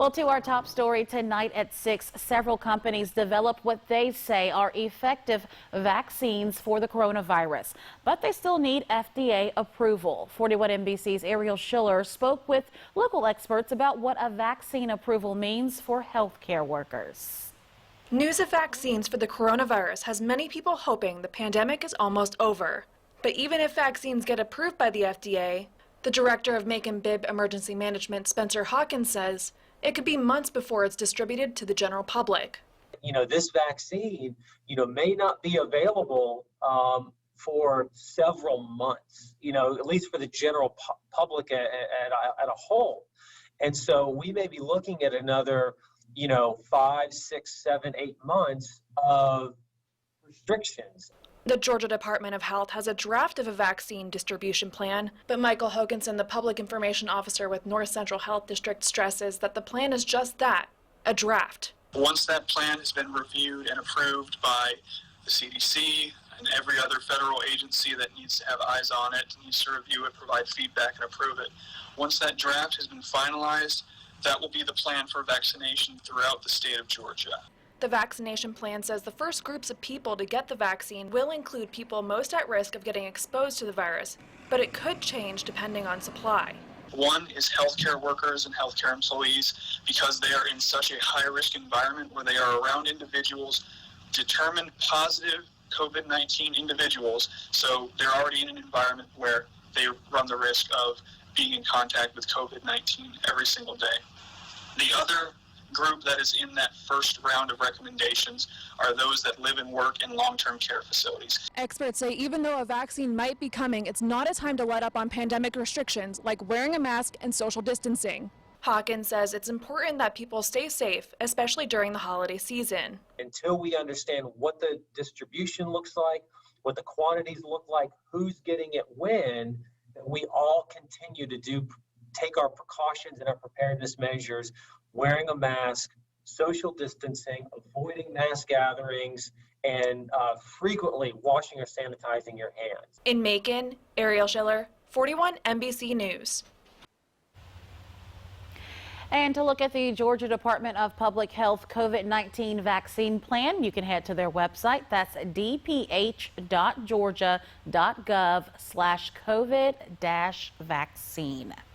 Well, to our top story tonight at 6, several companies developed what they say are effective vaccines for the coronavirus, but they still need FDA approval. 41 NBC's Ariel Schiller spoke with local experts about what a vaccine approval means for healthcare workers. News of vaccines for the coronavirus has many people hoping the pandemic is almost over. But even if vaccines get approved by the FDA, the director of MACON Bib Emergency Management, Spencer Hawkins, says it could be months before it's distributed to the general public. This vaccine, may not be available for several months, at least for the general public at a whole. And so we may be looking at another, 5, 6, 7, 8 months of restrictions. The Georgia Department of Health has a draft of a vaccine distribution plan, but Michael Hoganson, the public information officer with North Central Health District, stresses that the plan is just that, a draft. Once that plan has been reviewed and approved by the CDC and every other federal agency that needs to have eyes on it, needs to review it, provide feedback, and approve it, once that draft has been finalized, that will be the plan for vaccination throughout the state of Georgia. The vaccination plan says the first groups of people to get the vaccine will include people most at risk of getting exposed to the virus, but it could change depending on supply. One is healthcare workers and healthcare employees, because they are in such a high-risk environment where they are around individuals, determined positive COVID-19 individuals, so they're already in an environment where they run the risk of being in contact with COVID-19 every single day. The other group that is in that first round of recommendations are those that live and work in long-term care facilities. Experts say even though a vaccine might be coming, it's not a time to let up on pandemic restrictions like wearing a mask and social distancing. Hawkins says it's important that people stay safe, especially during the holiday season. Until we understand what the distribution looks like, what the quantities look like, who's getting it when, that we all continue to take our precautions and our preparedness measures, wearing a mask, social distancing, avoiding mass gatherings, and frequently washing or sanitizing your hands. In Macon, Ariel Schiller, 41 NBC News. And to look at the Georgia Department of Public Health COVID-19 vaccine plan, you can head to their website. That's dph.georgia.gov/COVID-vaccine.